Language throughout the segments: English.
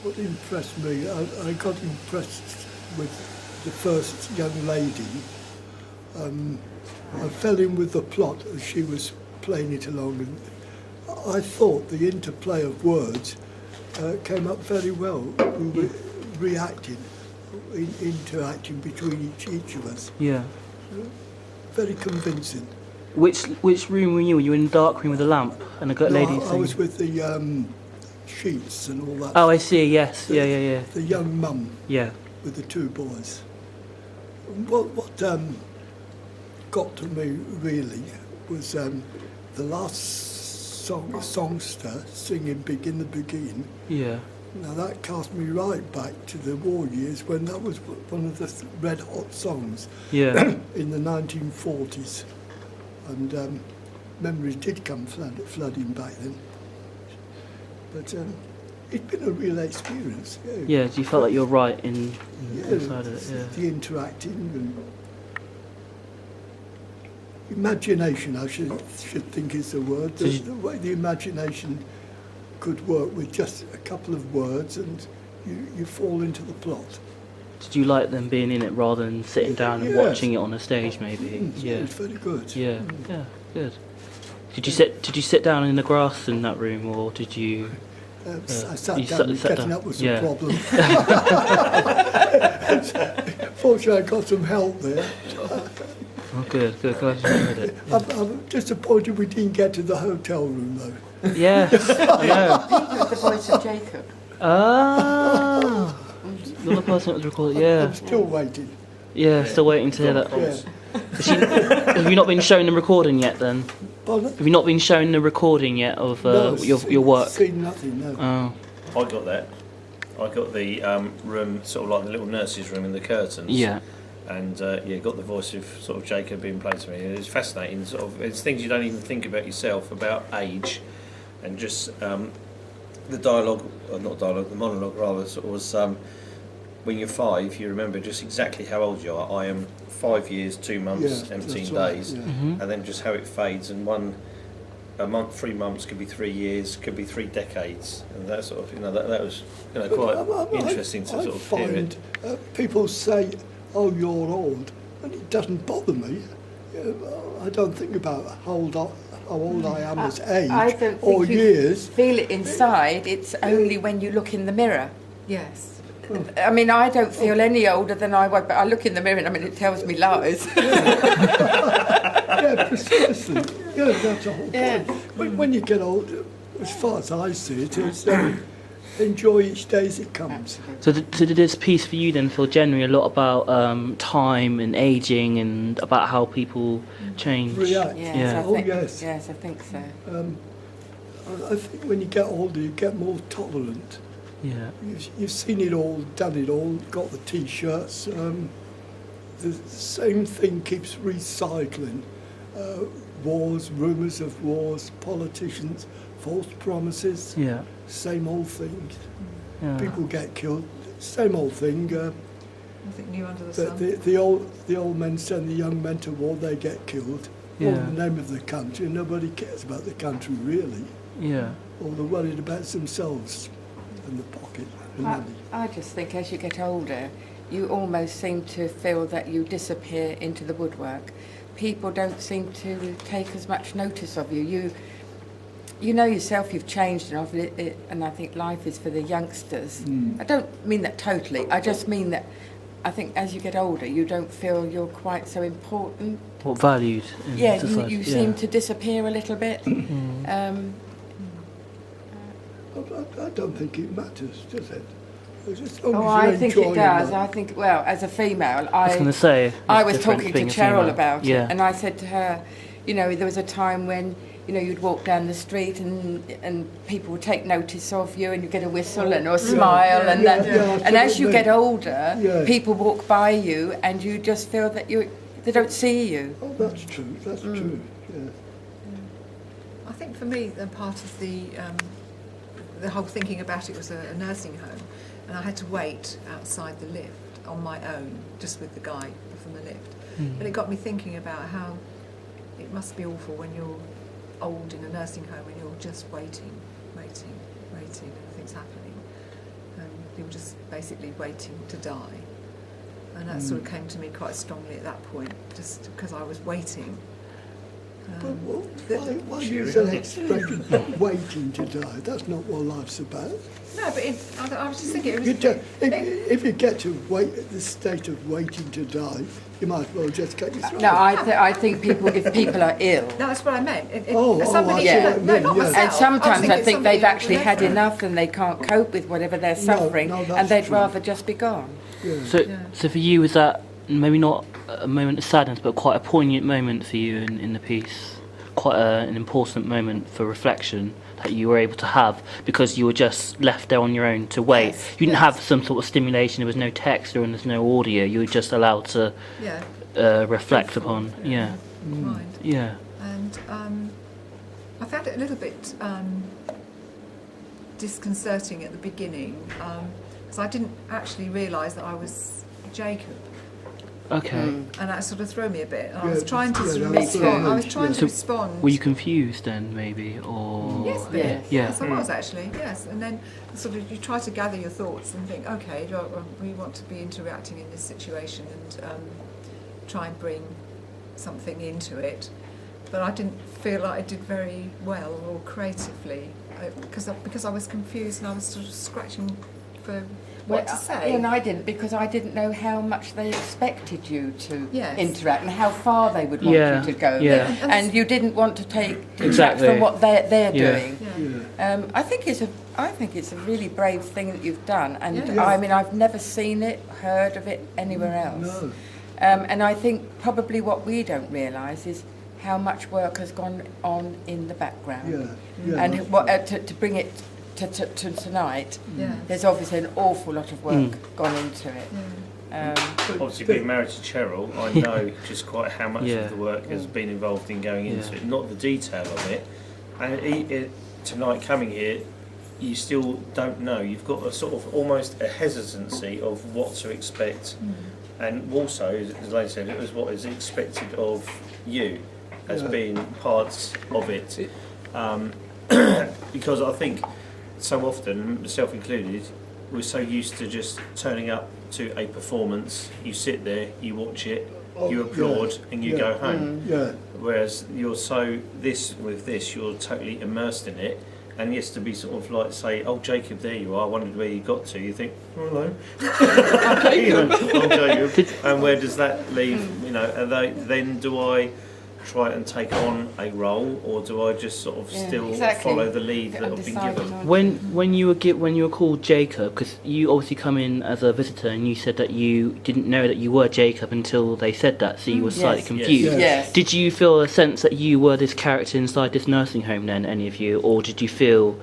what impressed me, I got impressed with the first young lady. I fell in with the plot as she was playing it along, and I thought the interplay of words came up very well. We were reacting, interacting between each of us. Yeah. Very convincing. Which room were you? Were you in the dark room with a lamp and a lady I singing? was with the sheets and all that. Oh, I see. Yes. Yeah. The young mum. Yeah. With the two boys. What got to me really was the last songster singing "Begin the Begin." Yeah. Now that cast me right back to the war years when that was one of the red hot songs. Yeah. In the 1940s, and memories did come flooding back then. But it's been a real experience. Yeah. Do you felt like you're right inside of it? Yeah. The interacting and imagination, I should think is the word. The way the imagination could work with just a couple of words, and you fall into the plot. Did you like them being in it rather than sitting down and watching it on a stage, maybe? Yeah, it's very good. Yeah. Yeah. Good. Did you sit down in the grass in that room, or did you? I sat down. Getting up was a problem. Fortunately, I got some help there. Oh, good. Glad you enjoyed it. Yeah. I'm disappointed we didn't get to the hotel room though. Yes, I know. Pete was the voice of Jacob. Ah, you're the person that was recorded. Yeah. I'm still waiting. Yeah, still waiting to hear that. Yeah. Have you not been shown the recording yet? Then Pardon? have you not been shown the recording yet of your work? Seen nothing. No. Oh, I got that. I got the room, sort of like the little nurse's room in the curtains. yeah. And got the voice of sort of Jacob being played to me. It's fascinating. Sort of, it's things you don't even think about yourself, about age, and just the dialogue, or not dialogue, the monologue rather. Sort of was when you're 5, you remember just exactly how old you are. I am 5 years, 2 months, 17 right, days, yeah. Mm-hmm. and then just how it fades. And a month, 3 months could be 3 years, could be 3 decades, and that sort of that was quite interesting to sort of hear it. People say, "Oh, you're old," and it doesn't bother me. I don't think about how old I am as age I don't or think you years. feel it inside. It's only when you look in the mirror. Yes. I mean, I don't feel any older than I was, but I look in the mirror and it tells me lies. Yeah, precisely. Yeah, that's the whole Yeah. point. When you get older, as far as I see it, it's enjoy each day as it comes. So did this piece for you then feel generally a lot about time and aging and about how people change? React. Yes, Yeah. I think, yes. Yes, I think so. I think when you get older, you get more tolerant. Yeah. You've seen it all, done it all, got the T-shirts. The same thing keeps recycling. Wars, rumours of wars, politicians, false promises, Yeah. same old thing. Yeah. People get killed, same old thing. Nothing new under the sun. The old men send the young men to war, they get killed. All Yeah. in the name of the country, nobody cares about the country really. Yeah. All they're worried about themselves and the pocket and money. I just think as you get older, you almost seem to feel that you disappear into the woodwork. People don't seem to take as much notice of you. You know yourself you've changed enough, and I think life is for the youngsters. I don't mean that totally. I just mean that I think as you get older, you don't feel you're quite so important. Or valued in Yeah, society. you seem to disappear a little bit. I don't think it matters, does it? As long Oh, as you're I think enjoying it does. life. I think, well, as a female, I was going to say. I it's was different talking to being a Cheryl female. about Yeah. it, and I said to her, you know, there was a time when, you know, you'd walk down the street and people would take notice of you, and you get a whistle or smile, yeah, and yeah, that. yeah, And as you absolutely. get older, Yeah. people walk by you, and you just feel that they don't see you. Oh, that's true, that's true, yeah. I think for me, part of the whole thinking about it was a nursing home, and I had to wait outside the lift on my own, just with the guy from the lift. But it got me thinking about how it must be awful when you're old in a nursing home and you're just waiting, and nothing's happening. you were just basically waiting to die. And that sort of came to me quite strongly at that point, just because I was waiting. But why use an expression, waiting to die? That's not what life's about. No, but I was just thinking, it was... If you get to the state of waiting to die, you might as well just cut your throat. No, I think if people are ill, No, that's what I meant. I see what you Yeah. mean, not yeah. myself. and sometimes I it's think they've somebody actually who's had referring. enough and they can't cope with whatever they're suffering, no, that's and they'd true. rather just be gone. Yeah. So for you, was that maybe not a moment of sadness, but quite a poignant moment for you in the piece? Quite an important moment for reflection that you were able to have because you were just left there on your own to wait. Yes, You didn't yes. have some sort of stimulation. There was no text or there's no audio. You were just allowed to reflect Fruitful, upon. Yeah, Mind. yeah. And I found it a little bit disconcerting at the beginning because I didn't actually realise that I was Jacob. Okay. And that sort of threw me a bit. And I Yeah, was trying to yeah, sort of that was respond. I was strange, trying yeah. to So respond. Were you confused then, maybe, or? Yes, a bit. Yeah. Yes, I was actually. Yes, and then sort of you try to gather your thoughts and think, okay, we want to be interacting in this situation and try and bring something into it. But I didn't feel like I did very well or creatively because I was confused and I was sort of scratching for what to say. And I didn't, because I didn't know how much they expected you to Yes. interact and how far they would want Yeah, you to go. yeah. And you didn't want to detract Exactly. from what they're Yeah. doing. Yeah. I think it's a really brave thing that you've done, and Yeah. I mean I've never seen it, heard of it anywhere else. No. And I think probably what we don't realise is how much work has gone on in the background, Yeah, yeah. and what to bring it to tonight. Yeah. There's obviously an awful lot of work gone into it. Yeah. Obviously, being married to Cheryl, I know just quite how much Yeah. of the work has been involved in going into Yeah. it, not the detail of it. And tonight, coming here, you still don't know. You've got a sort of almost a hesitancy of what to expect. And also, as Elaine said, it was what is expected of you as Yeah. being parts of it. Because I think so often, myself included, we're so used to just turning up to a performance, you sit there, you watch it, you applaud, and you go home. Yeah. Whereas you're you're totally immersed in it. And yes, to be sort of like say, oh Jacob, there you are. I wondered where you got to. You think, oh, hello, I'm Jacob. And where does that leave? You know, then do I try and take on a role, or do I just sort of still follow the lead that I've been given? When you were called Jacob, because you obviously come in as a visitor, and you said that you didn't know that you were Jacob until they said that, so you were slightly Yes. confused. Yes. Yes. Did you feel a sense that you were this character inside this nursing home then, any of you, or did you feel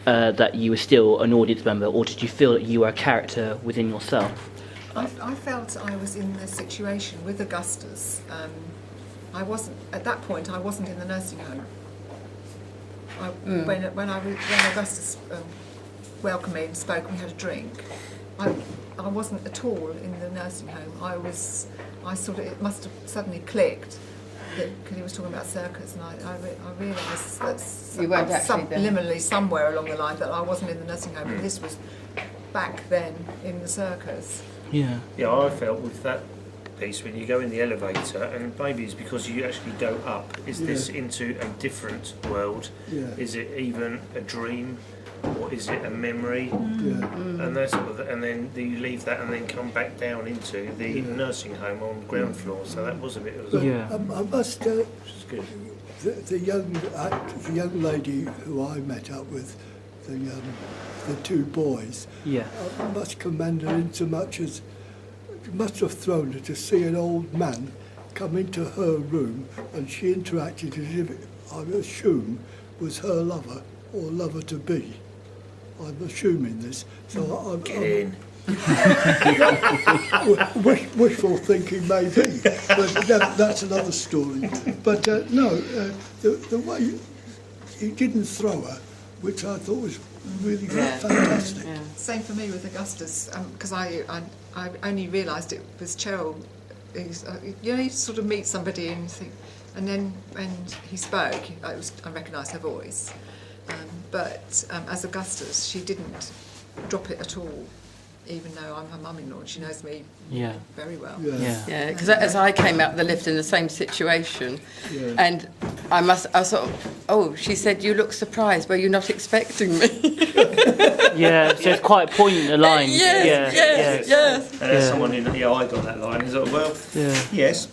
that you were still an audience member, or did you feel that you were a character within yourself? I felt I was in the situation with Augustus. I wasn't at that point. I wasn't in the nursing home. When Augustus welcomed me and spoke, we had a drink. I wasn't at all in the nursing home. It must have suddenly clicked because he was talking about circus, and I realised that You weren't actually there. subliminally somewhere along the line that I wasn't in the nursing home. And this was back then in the circus. Yeah. Yeah, I felt with that piece when you go in the elevator, and maybe it's because you actually go up. Is this into a different world? Yeah. Is it even a dream, or is it a memory? Yeah. And that's and then you leave that and then come back down into the nursing home on the ground floor. So that was a bit of Yeah. I must. which is good. The young lady who I met up with, the two boys, Yeah. I must commend her in so much as it must have thrown her to see an old man come into her room, and she interacted as if it, I assume, was her lover or lover to be. I'm assuming this, so I'm wishful thinking maybe, but that's another story. But the way he didn't throw her, which I thought was really fantastic. Yeah. Same for me with Augustus, because I only realised it was Cheryl. You sort of meet somebody and you think, and then when he spoke, I recognised her voice. But as Augustus, she didn't drop it at all. even though I'm her mum-in-law and she knows me Yeah. very well. Yeah. Yeah, because as I came out the lift in the same situation, Yeah. and I sort of, oh, she said, you look surprised, were you not expecting me? Yeah, so it's quite poignant, the line. Yes, yes, yes. And as someone who eyed on that line, he's like, well, Yeah. yes.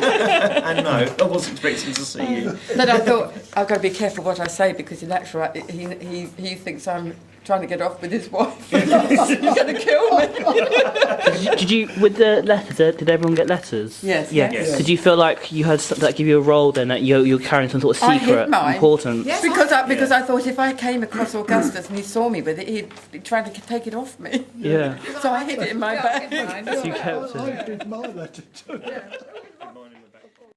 And no, I wasn't expecting to see you. Then I thought, I've got to be careful what I say, because in actual fact, he thinks I'm trying to get off with his wife. He's going to kill me. Did you, with the letters, did everyone get letters? Yes. Yeah. Yes. Did you feel like you had that give you a role then, that you're carrying some sort of I hid secret mine. importance? Yes. Because I thought if I came across Augustus and he saw me with it, he'd be trying to take it off me. Yeah. So I hid it in my bag. Yeah, I did mine. You kept I it. did my letter too.